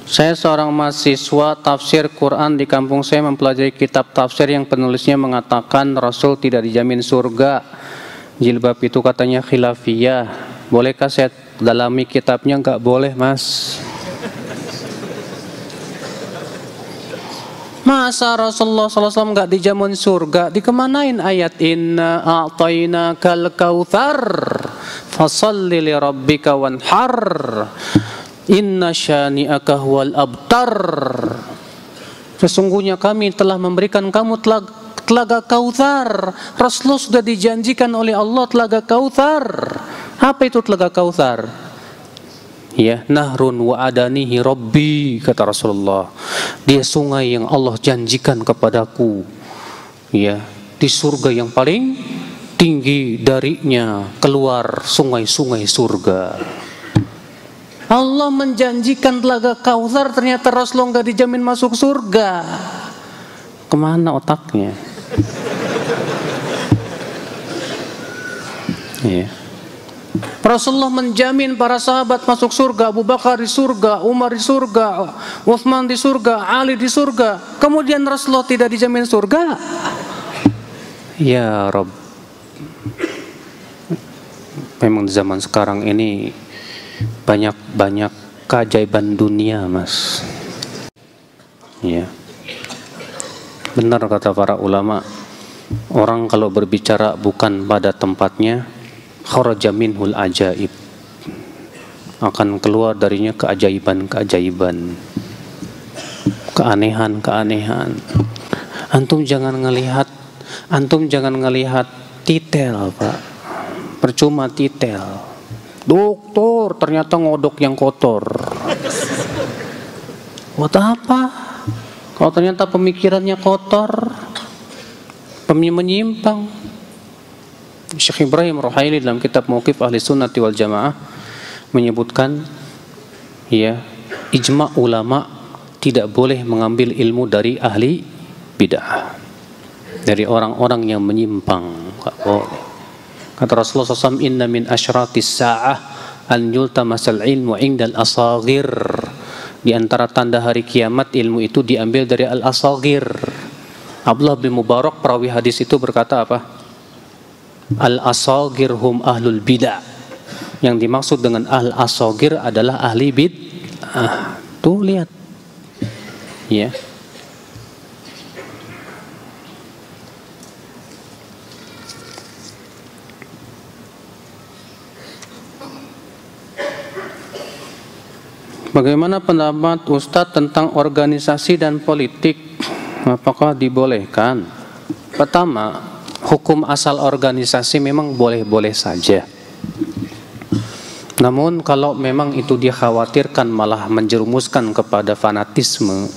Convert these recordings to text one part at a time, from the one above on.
Saya seorang mahasiswa tafsir Quran di kampung saya mempelajari kitab tafsir yang penulisnya mengatakan Rasul tidak dijamin surga. Jilbab itu katanya khilafiyah. Bolehkah saya dalami kitabnya? Enggak boleh, Mas. Masa Rasulullah SAW enggak dijamin surga? Dikemanain ayat inna a'tainakal kautsar fasalli li rabbika wanhar inna syani'aka huwal abtar. Sesungguhnya kami telah memberikan kamu telaga Kautsar. Rasulullah sudah dijanjikan oleh Allah telaga Kautsar. Apa itu telaga Kautsar? Ya, nahrun wa adanihi rabbi, kata Rasulullah. Dia sungai yang Allah janjikan kepadaku. Ya, di surga yang paling tinggi darinya keluar sungai-sungai surga. Allah menjanjikan telaga Kautsar, ternyata Rasulullah nggak dijamin masuk surga. Kemana otaknya? Ya. Rasulullah menjamin para sahabat masuk surga, Abu Bakar di surga, Umar di surga, Utsman di surga, Ali di surga. Kemudian Rasulullah tidak dijamin surga. Ya Rabb. Memang di zaman sekarang ini banyak keajaiban dunia, Mas. Ya. Benar kata para ulama, orang kalau berbicara bukan pada tempatnya, kharaja minhul ajaib, akan keluar darinya keajaiban-keajaiban, keanehan-keanehan. Antum jangan ngelihat titel, Pak. Percuma titel. Dokter ternyata ngodok yang kotor. Buat apa? Kalau ternyata pemikirannya kotor, menyimpang. Syekh Ibrahim Ruhaili dalam kitab Mauqif Ahli Sunnati wal Jamaah menyebutkan, ya, ijma' ulama tidak boleh mengambil ilmu dari ahli bid'ah, dari orang-orang yang menyimpang. Enggak boleh. Kata Rasulullah SAW, inna min asyratis sa'ah an yultamasal ilmu indal asagir. Di antara tanda hari kiamat, ilmu itu diambil dari al-asagir. Abdullah bin Mubarak, perawi hadis itu, berkata apa? Al-asagir hum ahlul bid'ah. Yang dimaksud dengan al-asagir adalah ahli bid'ah. Tuh lihat. Ya. Bagaimana pendapat Ustadz tentang organisasi dan politik? Apakah dibolehkan? Pertama, hukum asal organisasi memang boleh-boleh saja. Namun kalau memang itu dikhawatirkan malah menjerumuskan kepada fanatisme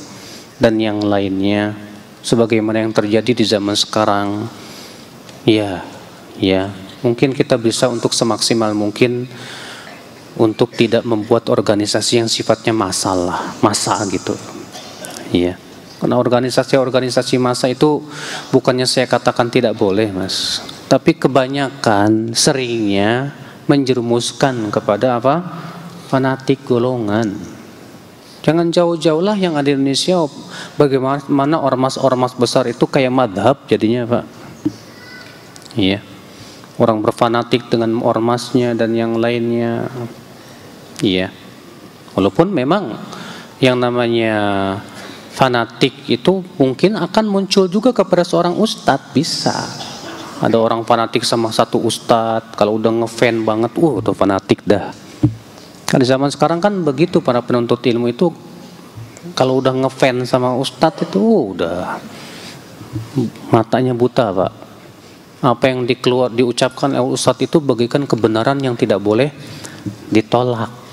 dan yang lainnya, sebagaimana yang terjadi di zaman sekarang, ya, mungkin kita bisa untuk semaksimal mungkin untuk tidak membuat organisasi yang sifatnya massa gitu. Iya. Karena organisasi massa itu bukannya saya katakan tidak boleh, Mas. Tapi kebanyakan seringnya menjerumuskan kepada apa? Fanatik golongan. Jangan jauh-jauh lah yang ada di Indonesia, bagaimana ormas-ormas besar itu kayak madhab jadinya, Pak. Iya. Orang berfanatik dengan ormasnya dan yang lainnya. Iya, walaupun memang yang namanya fanatik itu mungkin akan muncul juga kepada seorang ustadz, bisa. Ada orang fanatik sama satu ustadz, kalau udah ngefan banget, tuh fanatik dah. Kan di zaman sekarang kan begitu, para penuntut ilmu itu kalau udah ngefan sama ustadz itu udah matanya buta, Pak. Apa yang diucapkan oleh ustadz itu bagaikan kebenaran yang tidak boleh ditolak.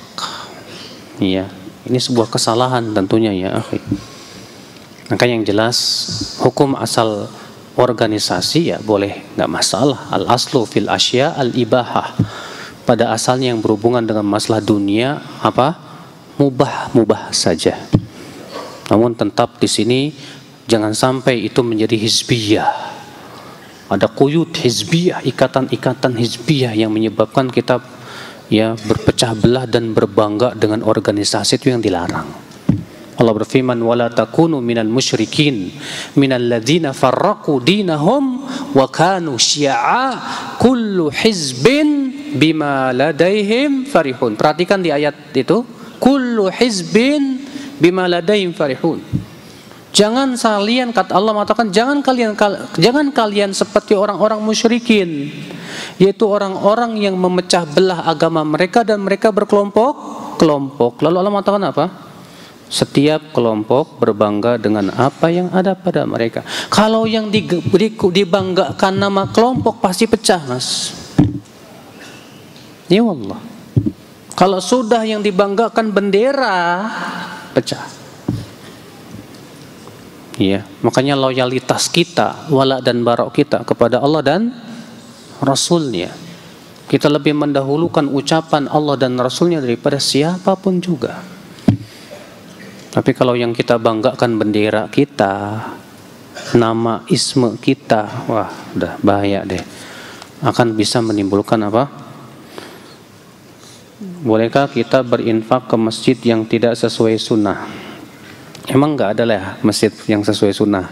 Iya, ini sebuah kesalahan tentunya ya, akhi. Maka yang jelas hukum asal organisasi ya boleh, nggak masalah. Al aslu fil asya al ibahah. Pada asalnya yang berhubungan dengan masalah dunia apa? Mubah saja. Namun tetap di sini jangan sampai itu menjadi hizbiyah. Ada quyud hizbiyah, ikatan-ikatan hizbiyah yang menyebabkan kita ya berpecah belah dan berbangga dengan organisasi itu yang dilarang. Allah berfirman, wala takunu minal musyrikin minal ladzina farraqu dinahum wa kanu syi'a kullu hizbin bima ladaihim farihun. Perhatikan di ayat itu, kullu hizbin bima ladaihim farihun. Jangan kalian, kata Allah mengatakan, jangan kalian seperti orang-orang musyrikin, yaitu orang-orang yang memecah belah agama mereka dan mereka berkelompok-kelompok. Lalu Allah mengatakan apa? Setiap kelompok berbangga dengan apa yang ada pada mereka. Kalau yang dibanggakan nama kelompok pasti pecah, Mas. Ya Allah. Kalau sudah yang dibanggakan bendera, pecah. Iya, makanya loyalitas kita, wala dan barok kita kepada Allah dan Rasulnya. Kita lebih mendahulukan ucapan Allah dan Rasulnya daripada siapapun juga. Tapi kalau yang kita banggakan bendera kita, nama isme kita, wah udah bahaya deh. Akan bisa menimbulkan apa? Bolehkah kita berinfak ke masjid yang tidak sesuai sunnah? Emang nggak ada lah masjid yang sesuai sunnah.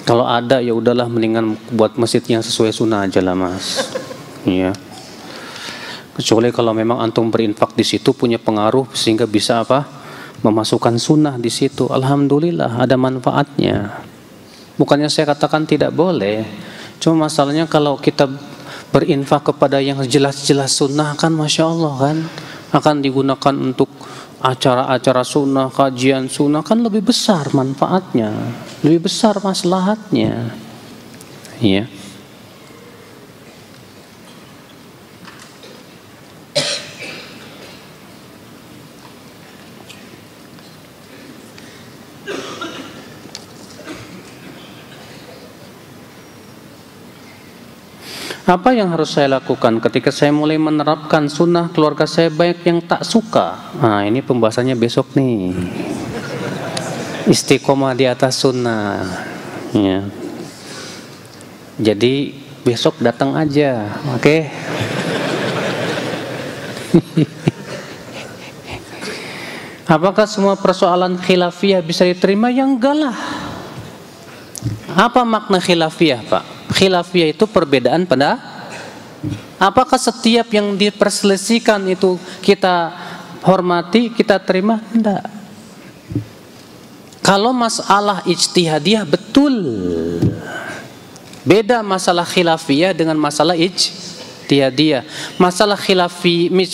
Kalau ada ya udahlah, mendingan buat masjid yang sesuai sunnah aja lah, Mas. Iya. Kecuali kalau memang antum berinfak di situ punya pengaruh sehingga bisa apa? Memasukkan sunnah di situ. Alhamdulillah ada manfaatnya. Bukannya saya katakan tidak boleh. Cuma masalahnya kalau kita berinfak kepada yang jelas-jelas sunnah kan, masya Allah kan, akan digunakan untuk acara-acara sunnah, kajian sunnah, kan lebih besar manfaatnya, lebih besar maslahatnya. Iya. Apa yang harus saya lakukan ketika saya mulai menerapkan sunnah, keluarga saya banyak yang tak suka? Nah, ini pembahasannya besok nih. Istiqomah di atas sunnah. Ya. Jadi besok datang aja, oke? Apakah semua persoalan khilafiyah bisa diterima? Ya enggak lah. Apa makna khilafiyah, Pak? Khilafiyah itu perbedaan pada. Apakah setiap yang diperselisihkan itu kita hormati, kita terima? Enggak. Kalau masalah ijtihadiyah betul. Beda masalah khilafiyah dengan masalah ijtihadiyah.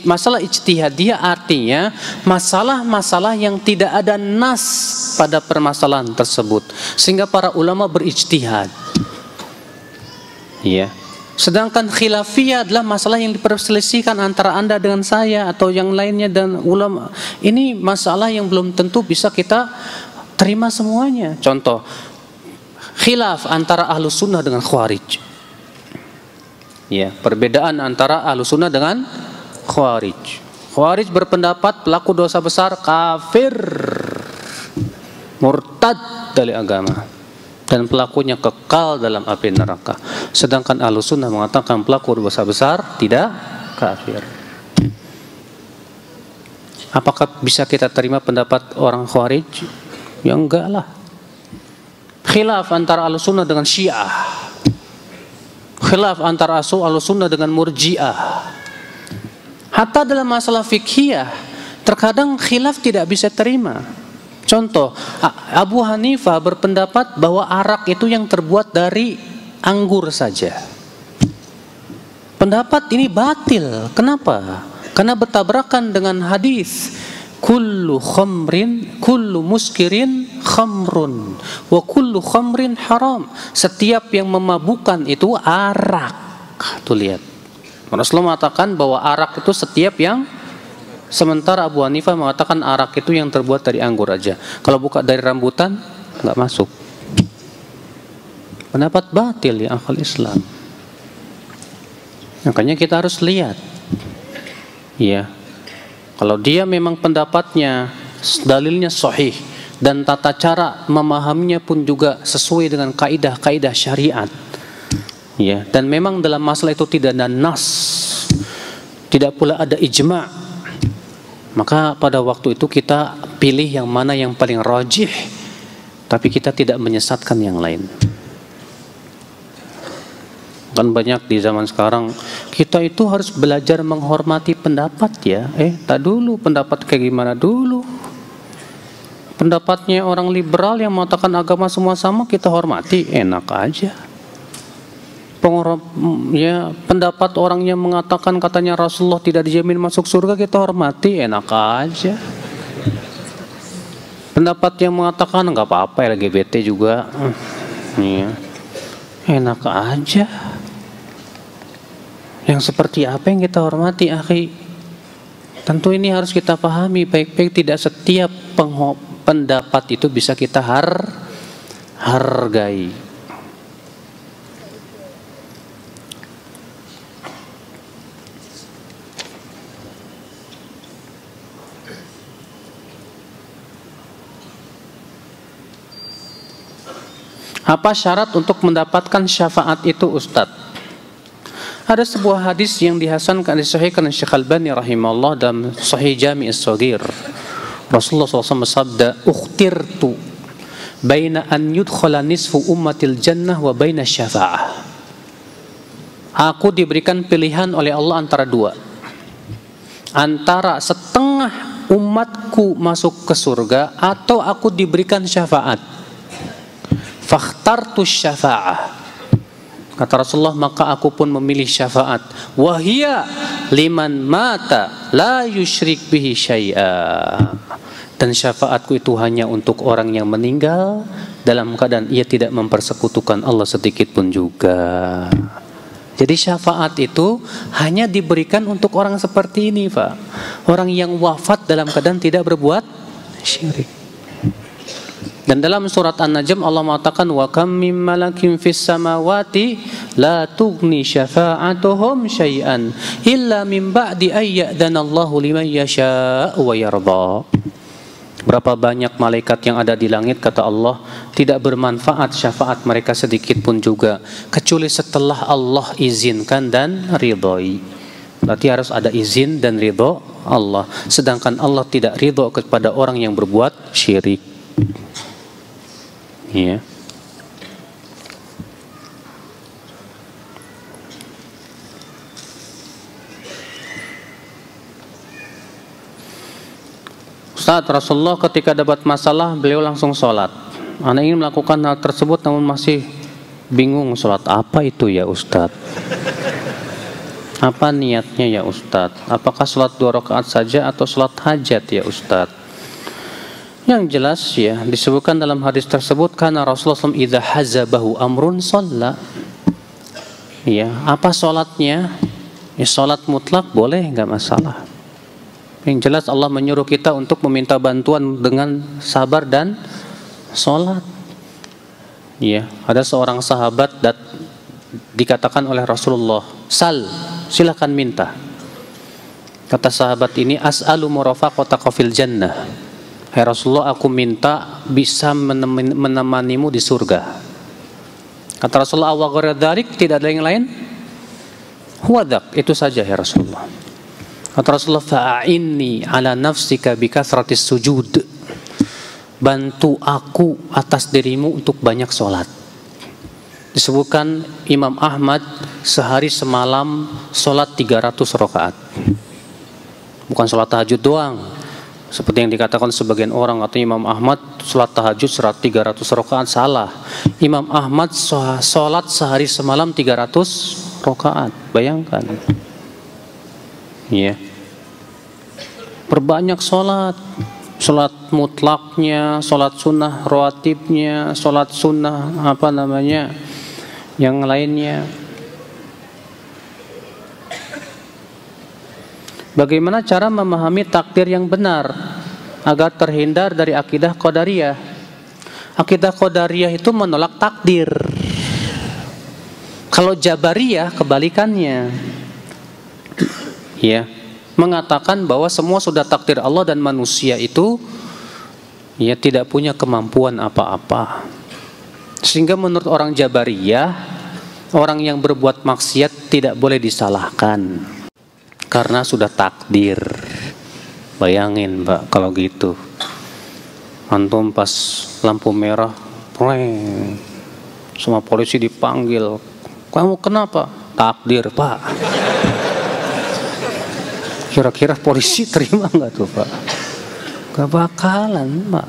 Masalah ijtihadiyah artinya masalah-masalah yang tidak ada nas pada permasalahan tersebut, sehingga para ulama berijtihad. Iya. Sedangkan khilafiyah adalah masalah yang diperselisihkan antara Anda dengan saya atau yang lainnya dan ulama. Ini masalah yang belum tentu bisa kita terima semuanya. Contoh, khilaf antara Ahlus Sunnah dengan Khawarij. Ya, perbedaan antara Ahlus Sunnah dengan Khawarij. Khawarij berpendapat pelaku dosa besar kafir, murtad dari agama, dan pelakunya kekal dalam api neraka. Sedangkan Ahlus Sunnah mengatakan pelaku dosa besar tidak kafir. Apakah bisa kita terima pendapat orang Khawarij? Ya enggak lah. Khilaf antara Ahlus Sunnah dengan Syiah. Khilaf antara Ahlus Sunnah dengan Murji'ah. Hatta dalam masalah fikhiyah, terkadang khilaf tidak bisa terima. Contoh, Abu Hanifah berpendapat bahwa arak itu yang terbuat dari anggur saja. Pendapat ini batil. Kenapa? Karena bertabrakan dengan hadis kullu muskirin khamrun wa kullu khamrin haram. Setiap yang memabukkan itu arak. Tuh lihat. Rasulullah mengatakan bahwa arak itu setiap yang. Sementara Abu Hanifah mengatakan arak itu yang terbuat dari anggur aja. Kalau bukan dari rambutan, nggak masuk. Pendapat batil ya akal Islam. Makanya kita harus lihat. Iya. Kalau dia memang pendapatnya, dalilnya sahih, dan tata cara memahaminya pun juga sesuai dengan kaidah-kaidah syariat. Ya. Dan memang dalam masalah itu tidak ada nas, tidak pula ada ijma'. Maka pada waktu itu kita pilih yang mana yang paling rajih, tapi kita tidak menyesatkan yang lain. Kan banyak di zaman sekarang, kita itu harus belajar menghormati pendapat ya. Tak dulu, pendapat kayak gimana dulu. Pendapatnya orang liberal yang mengatakan agama semua sama, kita hormati, enak aja. Pendapat orang yang mengatakan katanya Rasulullah tidak dijamin masuk surga, kita hormati, enak aja. Pendapat yang mengatakan nggak apa-apa LGBT juga, enak aja. Yang seperti apa yang kita hormati, akhi? Tentu ini harus kita pahami baik-baik. Tidak setiap pendapat itu bisa kita hargai. Apa syarat untuk mendapatkan syafaat itu, Ustadz? Ada sebuah hadis yang dihasankan, disahihkan oleh Syekh Albani rahimahullah dalam Sahih Jami' As-Shaghir. Rasulullah SAW bersabda, "Ukhtirtu baina an yudkhala nisfu ummatil jannah wa baina syafa'ah." Aku diberikan pilihan oleh Allah antara dua. Antara setengah umatku masuk ke surga atau aku diberikan syafaat. Fakhtartu syafa'ah. Kata Rasulullah, maka aku pun memilih syafaat. Wahia liman mata la yusyrik bihi syai'a. Dan syafaatku itu hanya untuk orang yang meninggal dalam keadaan ia tidak mempersekutukan Allah sedikit pun juga. Jadi syafaat itu hanya diberikan untuk orang seperti ini, Pak. Orang yang wafat dalam keadaan tidak berbuat syirik. Dan dalam surat An-Najm Allah mengatakan, wa kam mim malakin fis samawati la tughni syafa'atuhum syai'an illa min ba'di ay ya'dhanallahu liman yasha' wa yarda. Berapa banyak malaikat yang ada di langit, kata Allah, tidak bermanfaat syafaat mereka sedikit pun juga kecuali setelah Allah izinkan dan ridhoi. Berarti harus ada izin dan ridho Allah. Sedangkan Allah tidak ridho kepada orang yang berbuat syirik. Ya. Ustaz, Rasulullah ketika dapat masalah beliau langsung sholat. Anak ingin melakukan hal tersebut namun masih bingung sholat apa itu ya Ustaz. Apa niatnya ya Ustaz? Apakah sholat 2 rakaat saja atau sholat hajat ya Ustaz? Yang jelas ya disebutkan dalam hadis tersebut, karena Rasulullah SAW idza hazabahu amrun shalla. Ya, apa sholatnya? Ya, sholat mutlak boleh, nggak masalah. Yang jelas Allah menyuruh kita untuk meminta bantuan dengan sabar dan sholat. Ya, ada seorang sahabat dikatakan oleh Rasulullah, sal, silakan minta. Kata sahabat ini, as'alu murafaqataka fil jannah. Hai Rasulullah, aku minta bisa menemanimu di surga. Kata Rasulullah, wa ghayra dzalik, tidak ada yang lain? Huwadak, itu saja ya Rasulullah. Kata Rasulullah, fa'inni ala nafsika bikathratis sujud. Bantu aku atas dirimu untuk banyak sholat. Disebutkan Imam Ahmad sehari semalam sholat 300 rakaat. Bukan sholat tahajud doang. Seperti yang dikatakan sebagian orang, atau Imam Ahmad sholat tahajud 300 rakaat, salah. Imam Ahmad sholat sehari semalam 300 rakaat. Bayangkan. Ya. Perbanyak sholat. Sholat mutlaknya, sholat sunnah rawatibnya, sholat sunnah yang lainnya. Bagaimana cara memahami takdir yang benar agar terhindar dari akidah Qadariyah? Akidah Qadariyah itu menolak takdir. Kalau Jabariyah kebalikannya. Ya, mengatakan bahwa semua sudah takdir Allah dan manusia itu ya tidak punya kemampuan apa-apa. Sehingga menurut orang Jabariyah, orang yang berbuat maksiat tidak boleh disalahkan karena sudah takdir. Bayangin Pak kalau gitu. Antum pas lampu merah, preng, semua polisi dipanggil. Kamu kenapa? Takdir Pak. Kira-kira polisi terima nggak tuh Pak? Gak bakalan Pak.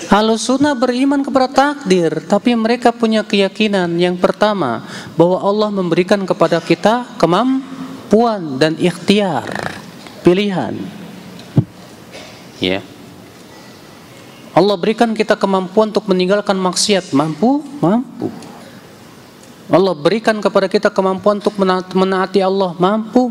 Ahlussunnah beriman kepada takdir, tapi mereka punya keyakinan yang pertama bahwa Allah memberikan kepada kita kemampuan dan ikhtiar, pilihan. Ya. Allah berikan kita kemampuan untuk meninggalkan maksiat, mampu. Allah berikan kepada kita kemampuan untuk menaati Allah, mampu.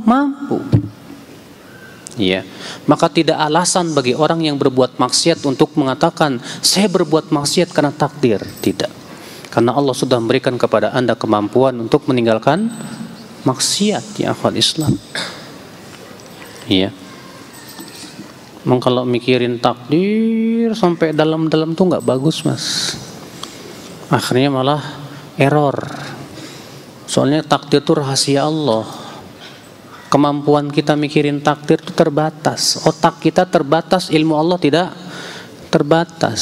Ya, maka tidak alasan bagi orang yang berbuat maksiat untuk mengatakan saya berbuat maksiat karena takdir. Tidak, karena Allah sudah memberikan kepada Anda kemampuan untuk meninggalkan maksiat, ya akhwal Islam. Iya. Memang kalau mikirin takdir sampai dalam-dalam tuh nggak bagus mas. Akhirnya malah error. Soalnya takdir itu rahasia Allah. Kemampuan kita mikirin takdir itu terbatas. Otak kita terbatas, ilmu Allah tidak terbatas.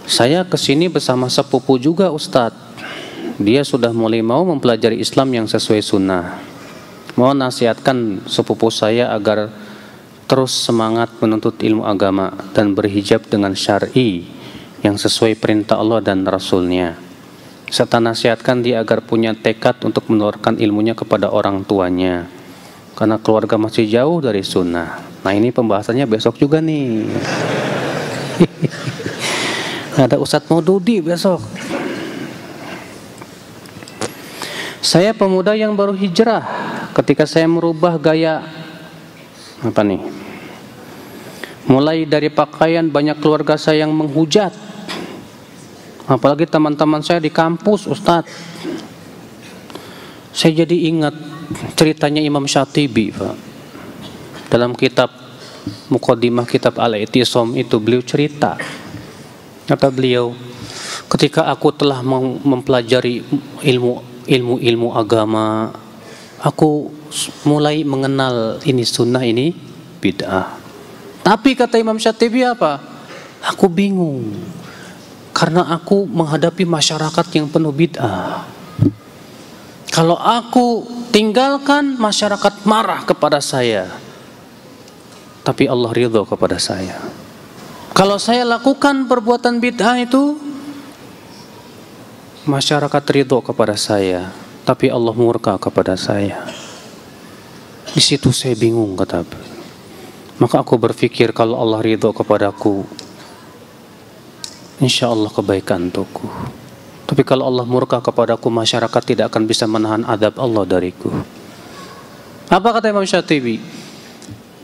Saya kesini bersama sepupu juga Ustadz. Dia sudah mulai mau mempelajari Islam yang sesuai sunnah. Mau nasihatkan sepupu saya agar terus semangat menuntut ilmu agama dan berhijab dengan syar'i yang sesuai perintah Allah dan Rasulnya. Serta nasihatkan dia agar punya tekad untuk menularkan ilmunya kepada orang tuanya, karena keluarga masih jauh dari sunnah. Nah ini pembahasannya besok juga nih. Ada Ustadz Maududi besok. Saya pemuda yang baru hijrah. Ketika saya merubah gaya mulai dari pakaian, banyak keluarga saya yang menghujat. Apalagi teman-teman saya di kampus, Ustadz. Saya jadi ingat ceritanya Imam Syatibi, Pak. Dalam kitab Muqaddimah kitab Al-I'tisam itu beliau cerita. Kata beliau, ketika aku telah mempelajari ilmu agama, aku mulai mengenal ini sunnah, ini bid'ah. Tapi kata Imam Syatibi apa? Aku bingung. Karena aku menghadapi masyarakat yang penuh bid'ah. Kalau aku tinggalkan, masyarakat marah kepada saya, tapi Allah ridho kepada saya. Kalau saya lakukan perbuatan bid'ah itu, masyarakat ridho kepada saya, tapi Allah murka kepada saya. Di situ saya bingung, kata. Maka aku berpikir kalau Allah ridho kepadaku, insya Allah kebaikan untukku. Tapi kalau Allah murka kepadaku, masyarakat tidak akan bisa menahan adab Allah dariku. Apa kata Imam Syatibi?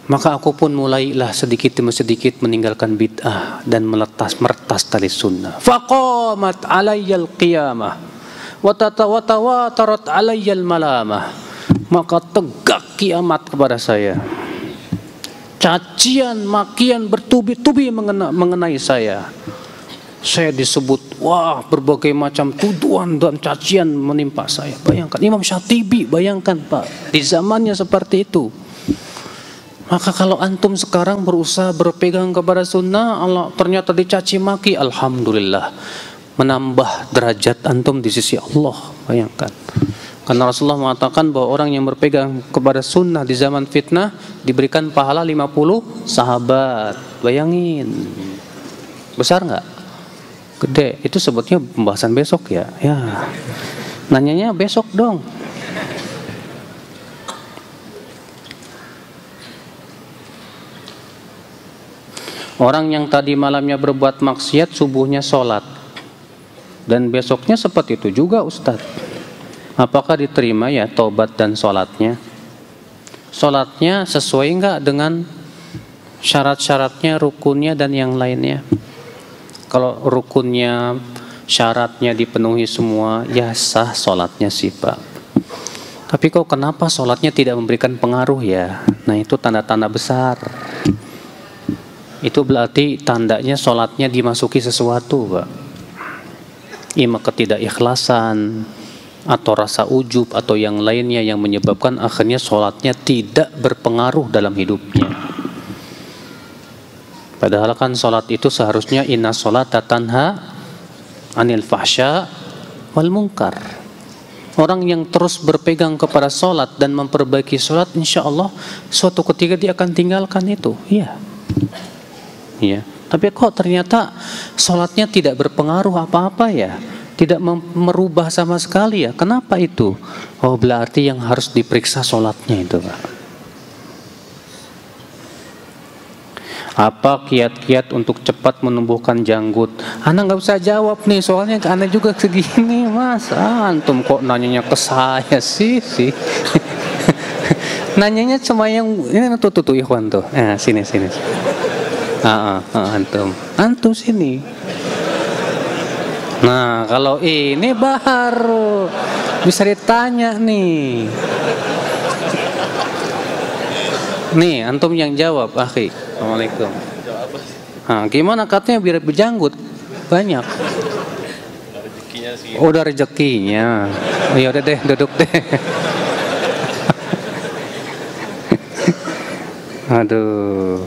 Maka aku pun mulailah sedikit demi sedikit meninggalkan bid'ah dan meretas tali sunnah. Faqamat alayyal qiyamah wa tawatarat alayyal malamah. Maka tegak kiamat kepada saya. Cacian, makian bertubi-tubi mengenai saya. Saya disebut, wah, berbagai macam tuduhan dan cacian menimpa saya. Bayangkan, Imam Syatibi, bayangkan Pak, di zamannya seperti itu. Maka kalau antum sekarang berusaha berpegang kepada sunnah, Allah ternyata dicaci maki, alhamdulillah, menambah derajat antum di sisi Allah. Bayangkan. Karena Rasulullah mengatakan bahwa orang yang berpegang kepada sunnah di zaman fitnah diberikan pahala 50 sahabat. Bayangin, besar nggak? Gede. Itu sebutnya pembahasan besok ya. Ya, nanyanya besok dong. Orang yang tadi malamnya berbuat maksiat, subuhnya sholat, dan besoknya seperti itu juga Ustadz. Apakah diterima ya taubat dan sholatnya? Sholatnya sesuai nggak dengan syarat-syaratnya, rukunnya dan yang lainnya? Kalau rukunnya, syaratnya dipenuhi semua, ya sah sholatnya sih Pak. Tapi kok kenapa sholatnya tidak memberikan pengaruh ya? Nah itu tanda-tanda besar. Itu berarti tandanya sholatnya dimasuki sesuatu Pak. Ima ketidakikhlasan, atau rasa ujub atau yang lainnya yang menyebabkan akhirnya sholatnya tidak berpengaruh dalam hidupnya. Padahal kan sholat itu seharusnya inna sholata tanha anil fahsya wal munkar. Orang yang terus berpegang kepada sholat dan memperbaiki sholat, insya Allah suatu ketika dia akan tinggalkan itu. Iya. Iya. Tapi kok ternyata sholatnya tidak berpengaruh apa-apa ya, tidak merubah sama sekali ya. Kenapa itu? Oh, berarti yang harus diperiksa sholatnya itu, Pak. Apa kiat-kiat untuk cepat menumbuhkan janggut? Ana nggak usah jawab nih, soalnya Ana juga segini, Mas. Antum kok nanyanya ke saya sih? Nanyanya cuma yang ini tuh Ikhwan tuh. Sini. Antum sini. Nah, kalau ini baru bisa ditanya nih. Nih, antum yang jawab, akhi. Assalamualaikum. Gimana katanya biar berjanggut banyak? Rezekinya sih. Oh, udah rezekinya. Oh, ya udah deh, duduk deh. Aduh.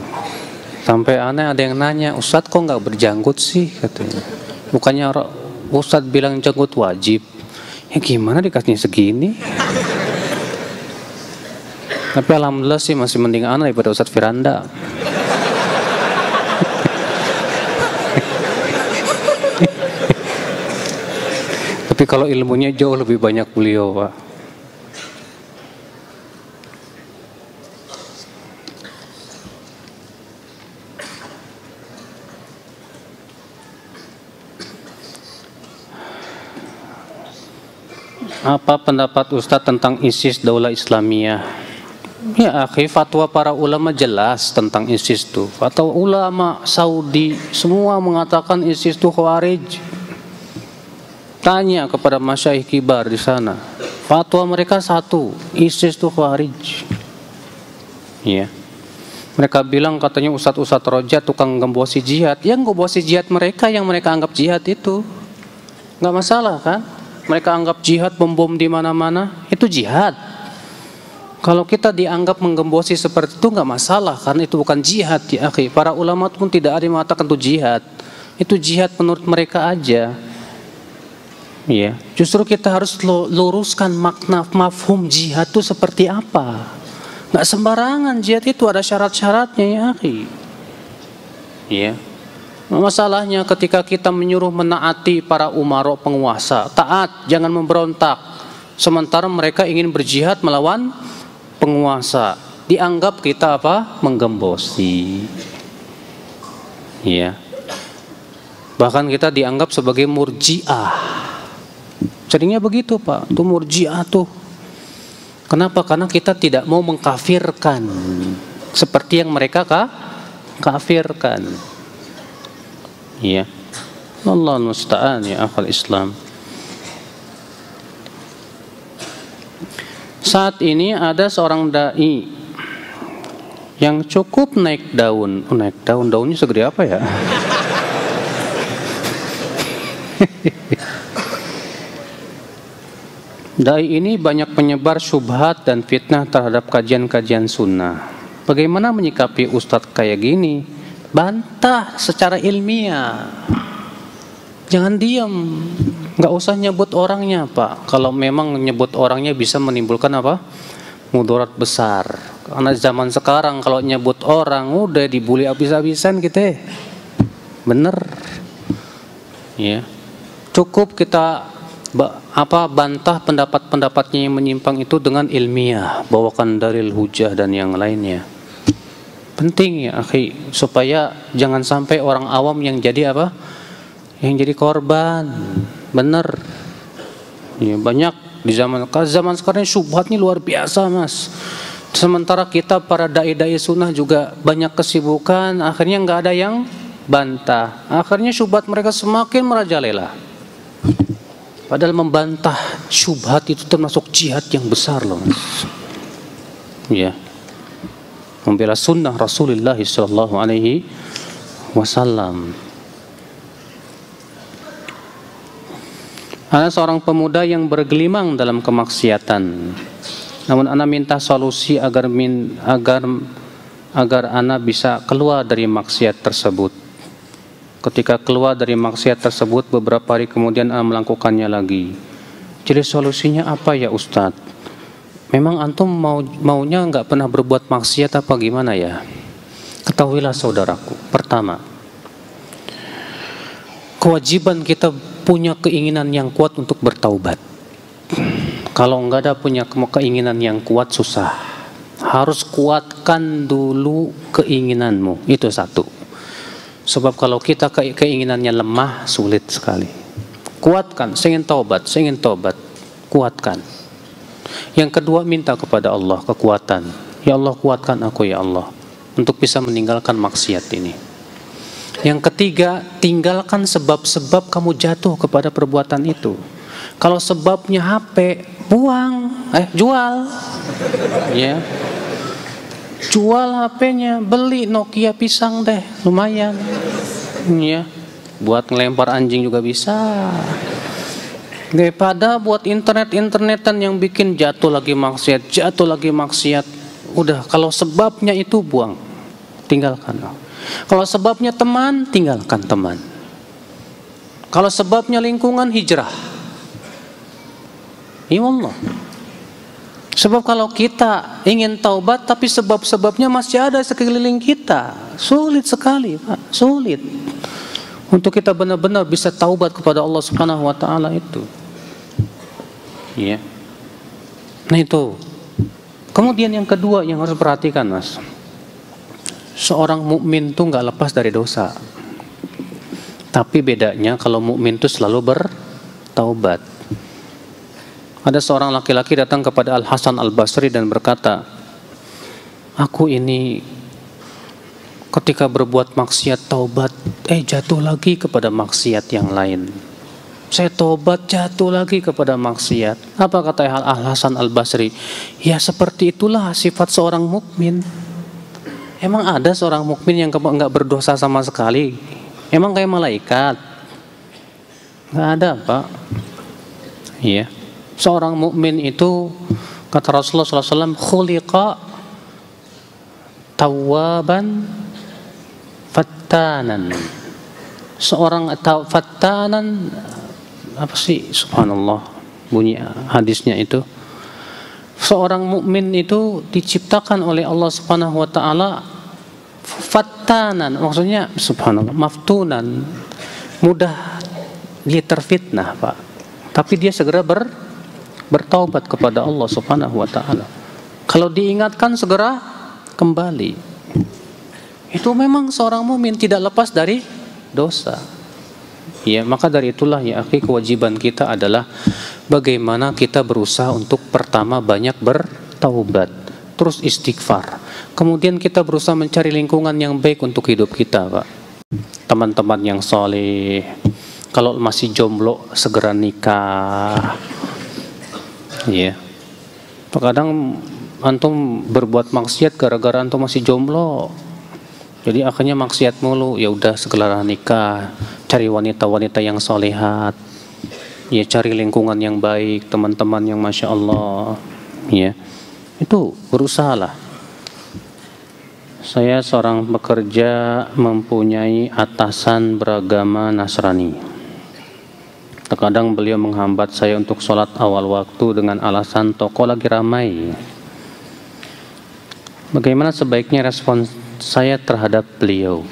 Sampai aneh ada yang nanya, Ustadz kok nggak berjanggut sih katanya. Bukannya Ustadz bilang janggut wajib. Ya gimana dikasihnya segini? Tapi alhamdulillah sih masih mending aneh daripada Ustadz Firanda. Tapi kalau ilmunya jauh lebih banyak beliau, Pak. Apa pendapat Ustadz tentang ISIS Daulah Islamiyah? Ya akhi, fatwa para ulama jelas tentang ISIS itu. Fatwa ulama Saudi semua mengatakan ISIS itu khawarij. Tanya kepada masyaikh kibar di sana. Fatwa mereka satu, ISIS itu khawarij. Ya. Mereka bilang katanya ustadz-ustadz roja tukang gembosi jihad. Yang gembosi jihad mereka yang mereka anggap jihad itu. Nggak masalah kan? Mereka anggap jihad bom di mana-mana, itu jihad. Kalau kita dianggap menggembosi seperti itu nggak masalah, karena itu bukan jihad ya akhi. Para ulama pun tidak ada yang mengatakan itu jihad. Itu jihad menurut mereka aja. Ya, justru kita harus luruskan makna mafhum jihad itu seperti apa. Nggak sembarangan jihad itu ada syarat-syaratnya ya akhi. Ya. Masalahnya ketika kita menyuruh menaati para umara penguasa, taat, jangan memberontak. Sementara mereka ingin berjihad melawan penguasa, dianggap kita apa? Menggembosi. Ya. Bahkan kita dianggap sebagai murji'ah. Seringnya begitu, Pak. Itu murji'ah tuh. Kenapa? Karena kita tidak mau mengkafirkan seperti yang mereka kafirkan. Ya. Allah musta'an ya akhal Islam. Saat ini ada seorang dai yang cukup naik daun. Naik daun, daunnya segede apa ya? Dai ini banyak menyebar syubhat dan fitnah terhadap kajian-kajian sunnah. Bagaimana menyikapi ustadz kayak gini? Bantah secara ilmiah. Jangan diam. Nggak usah nyebut orangnya, Pak. Kalau memang nyebut orangnya bisa menimbulkan apa? Mudarat besar. Karena zaman sekarang kalau nyebut orang udah dibully habis-habisan gitu. Bener. Ya. Cukup kita bantah pendapat-pendapatnya yang menyimpang itu dengan ilmiah, bawakan dalil hujah dan yang lainnya. Penting ya akhi, supaya jangan sampai orang awam yang jadi apa? Yang jadi korban. Bener. Ya, banyak di zaman sekarang syubhatnya luar biasa, Mas. Sementara kita para dai-dai sunnah juga banyak kesibukan, akhirnya nggak ada yang bantah. Akhirnya syubhat mereka semakin merajalela. Padahal membantah syubhat itu termasuk jihad yang besar loh, Mas. Ya. Membela sunnah Rasulullah sallallahu alaihi wasallam. Ana seorang pemuda yang bergelimang dalam kemaksiatan. Namun ana minta solusi agar ana bisa keluar dari maksiat tersebut. Ketika keluar dari maksiat tersebut, beberapa hari kemudian ana melakukannya lagi. Jadi solusinya apa ya Ustadz? Memang antum maunya nggak pernah berbuat maksiat apa gimana ya? Ketahuilah saudaraku, pertama, kewajiban kita punya keinginan yang kuat untuk bertaubat. Kalau nggak ada punya keinginan yang kuat, susah. Harus kuatkan dulu keinginanmu, itu satu. Sebab kalau kita keinginannya lemah, sulit sekali. Kuatkan, saya ingin taubat, kuatkan. Yang kedua, minta kepada Allah kekuatan. Ya Allah, kuatkan aku ya Allah untuk bisa meninggalkan maksiat ini. Yang ketiga, tinggalkan sebab-sebab kamu jatuh kepada perbuatan itu. Kalau sebabnya HP, buang, jual. Ya. Jual HP-nya, beli Nokia pisang deh, lumayan. Ya. Buat ngelempar anjing juga bisa. Daripada buat internetan yang bikin jatuh lagi maksiat. Udah, kalau sebabnya itu buang, tinggalkan. Kalau sebabnya teman, tinggalkan teman. Kalau sebabnya lingkungan, hijrah. Ya Allah. Sebab kalau kita ingin taubat tapi sebab-sebabnya masih ada sekeliling kita, sulit sekali, Pak. Sulit untuk kita benar-benar bisa taubat kepada Allah Subhanahu wa taala itu. Ya. Nah itu. Kemudian yang kedua yang harus perhatikan, Mas. Seorang mukmin tuh nggak lepas dari dosa. Tapi bedanya kalau mukmin tuh selalu bertaubat. Ada seorang laki-laki datang kepada Al Hasan Al Basri dan berkata, aku ini ketika berbuat maksiat taubat, jatuh lagi kepada maksiat yang lain. Saya taubat, jatuh lagi kepada maksiat. Apa kata Al Hasan Al Basri? Ya seperti itulah sifat seorang mukmin. Emang ada seorang mukmin yang nggak berdosa sama sekali? Emang kayak malaikat? Nggak ada, Pak. Iya. Seorang mukmin itu kata Rasulullah SAW, khuliqa tawwaban fattanan. Seorang fattanan, apa sih? Subhanallah bunyi hadisnya itu. Seorang mukmin itu diciptakan oleh Allah Subhanahu wa taala fattanan, maksudnya subhanallah, maftunan, mudah dia terfitnah, Pak. Tapi dia segera bertaubat kepada Allah Subhanahu wa taala. Kalau diingatkan segera kembali. Itu memang seorang mukmin tidak lepas dari dosa. Ya, maka dari itulah ya akhi, kewajiban kita adalah bagaimana kita berusaha untuk pertama banyak bertaubat, terus istighfar. Kemudian kita berusaha mencari lingkungan yang baik untuk hidup kita, Pak. Teman-teman yang soleh. Kalau masih jomblo segera nikah. Ya. Terkadang antum berbuat maksiat gara-gara antum masih jomblo. Jadi akhirnya maksiat mulu. Ya udah segera nikah. Cari wanita-wanita yang solehat. Ya, cari lingkungan yang baik, teman-teman yang masya Allah. Ya, itu berusahalah. Saya seorang pekerja mempunyai atasan beragama Nasrani. Terkadang beliau menghambat saya untuk sholat awal waktu dengan alasan toko lagi ramai. Bagaimana sebaiknya respon saya terhadap beliau?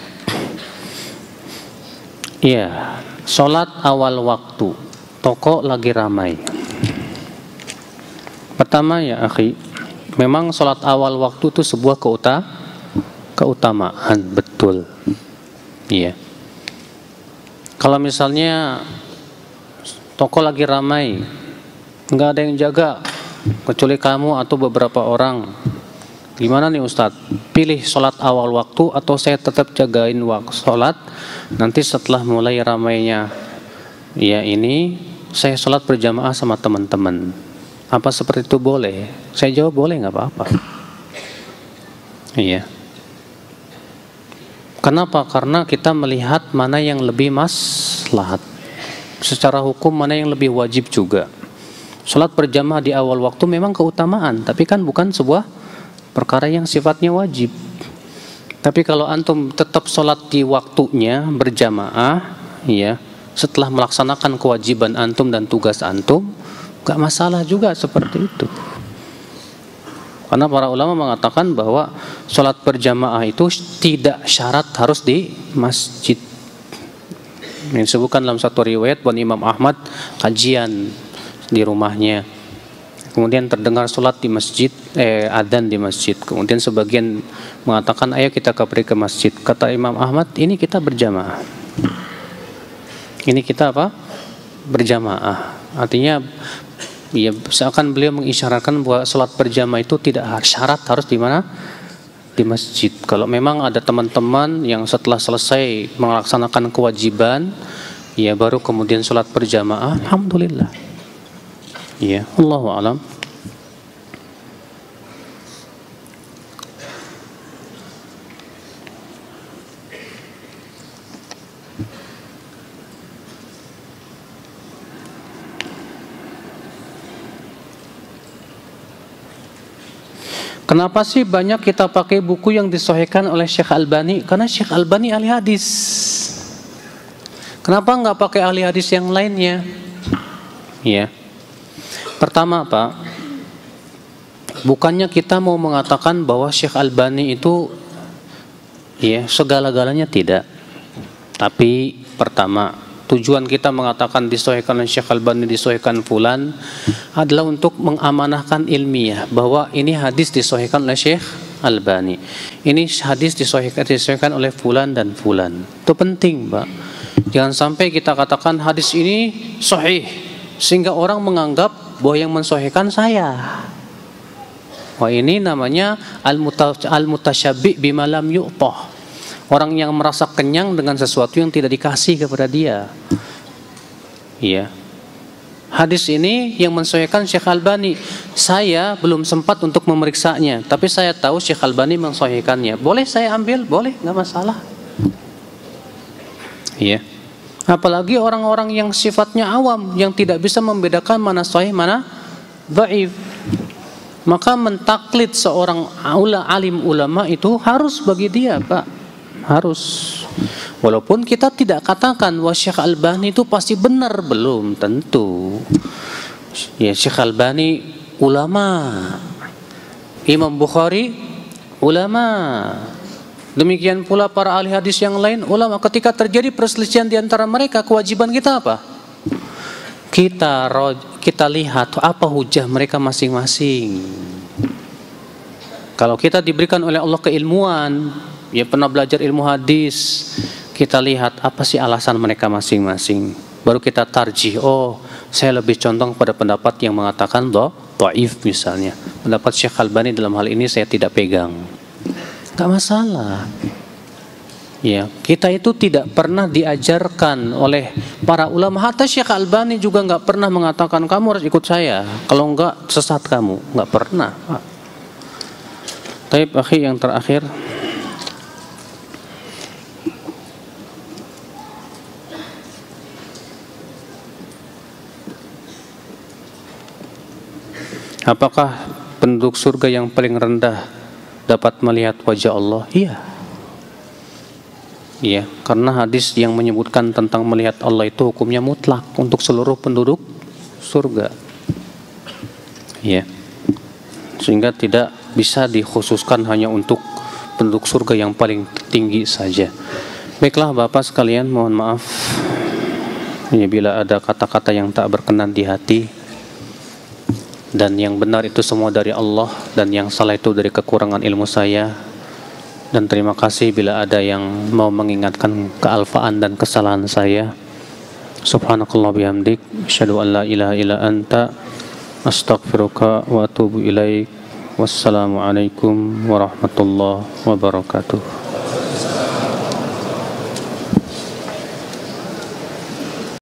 Iya, sholat awal waktu, toko lagi ramai. Pertama ya akhi, memang sholat awal waktu itu sebuah keutamaan, betul. Iya. Kalau misalnya toko lagi ramai, nggak ada yang jaga, kecuali kamu atau beberapa orang. Gimana nih Ustadz? Pilih sholat awal waktu atau saya tetap jagain waktu sholat? Nanti setelah mulai ramainya, ya ini saya sholat berjamaah sama teman-teman. Apa seperti itu boleh? Saya jawab boleh, nggak apa-apa. Iya. Kenapa? Karena kita melihat mana yang lebih maslahat. secara hukum mana yang lebih wajib juga. Sholat berjamaah di awal waktu memang keutamaan, tapi kan bukan sebuah perkara yang sifatnya wajib. Tapi kalau antum tetap sholat di waktunya berjamaah, ya, setelah melaksanakan kewajiban antum dan tugas antum, gak masalah juga seperti itu. Karena para ulama mengatakan bahwa sholat berjamaah itu tidak syarat harus di masjid. Ini disebutkan dalam satu riwayat bahwa Imam Ahmad kajian di rumahnya, kemudian terdengar sholat di masjid, adzan di masjid. Kemudian sebagian mengatakan, ayo kita pergi ke masjid. Kata Imam Ahmad, ini kita berjamaah. Ini kita apa? Berjamaah. Artinya, ya, seakan beliau mengisyaratkan bahwa sholat berjamaah itu tidak syarat harus di mana? Di masjid. Kalau memang ada teman-teman yang setelah selesai melaksanakan kewajiban, ya baru kemudian sholat berjamaah, alhamdulillah. Ya, Allahu a'lam. Kenapa sih banyak kita pakai buku yang disahihkan oleh Syekh Albani? Karena Syekh Albani ahli hadis. Kenapa nggak pakai ahli hadis yang lainnya? Ya. Pertama, Pak, bukannya kita mau mengatakan bahwa Syekh Albani itu ya segala-galanya, tidak. Tapi pertama, tujuan kita mengatakan disahihkan oleh Syekh Albani, disahihkan fulan, adalah untuk mengamanahkan ilmiah bahwa ini hadis disahihkan oleh Syekh Albani, ini hadis disahihkan oleh fulan dan fulan. Itu penting, Pak. Jangan sampai kita katakan hadis ini sahih sehingga orang menganggap bahwa yang mensahihkan saya. Wah, ini namanya al-mutasyabbi bima lam yu'tah. Orang yang merasa kenyang dengan sesuatu yang tidak dikasih kepada dia. Iya. Hadis ini yang mensahihkan Syekh Albani. Saya belum sempat untuk memeriksanya, tapi saya tahu Syekh Albani mensahihkannya. Boleh saya ambil? Boleh, nggak masalah. Iya. Apalagi orang-orang yang sifatnya awam, yang tidak bisa membedakan mana sahih, mana dhaif. Maka mentaklid seorang alim ulama itu harus bagi dia, Pak. Harus. Walaupun kita tidak katakan bahwa Syekh Albani itu pasti benar, belum tentu. Ya, Syekh Albani ulama. Imam Bukhari ulama. Demikian pula para ahli hadis yang lain ulama. Ketika terjadi perselisihan di antara mereka, kewajiban kita apa? Kita lihat apa hujah mereka masing-masing. Kalau kita diberikan oleh Allah keilmuan, ya pernah belajar ilmu hadis, kita lihat apa sih alasan mereka masing-masing. Baru kita tarjih, oh saya lebih condong pada pendapat yang mengatakan dhaif misalnya. Pendapat Syekh Albani dalam hal ini saya tidak pegang. Gak masalah. Ya, kita itu tidak pernah diajarkan oleh para ulama. Hatta Syekh Albani juga gak pernah mengatakan kamu harus ikut saya, kalau enggak sesat kamu. Gak pernah, Pak. Taib akhi, yang terakhir, apakah penduduk surga yang paling rendah dapat melihat wajah Allah? Iya. Iya, karena hadis yang menyebutkan tentang melihat Allah itu hukumnya mutlak untuk seluruh penduduk surga. Iya. Sehingga tidak bisa dikhususkan hanya untuk penduduk surga yang paling tinggi saja. Baiklah Bapak sekalian, mohon maaf ya bila ada kata-kata yang tak berkenan di hati. Dan yang benar itu semua dari Allah, dan yang salah itu dari kekurangan ilmu saya. Dan terima kasih bila ada yang mau mengingatkan kealfaan dan kesalahan saya. Subhanakallah bihamdik, asyhadu an la ilaha illa anta, astaghfiruka wa atubu ilaik. Wassalamualaikum warahmatullahi wabarakatuh.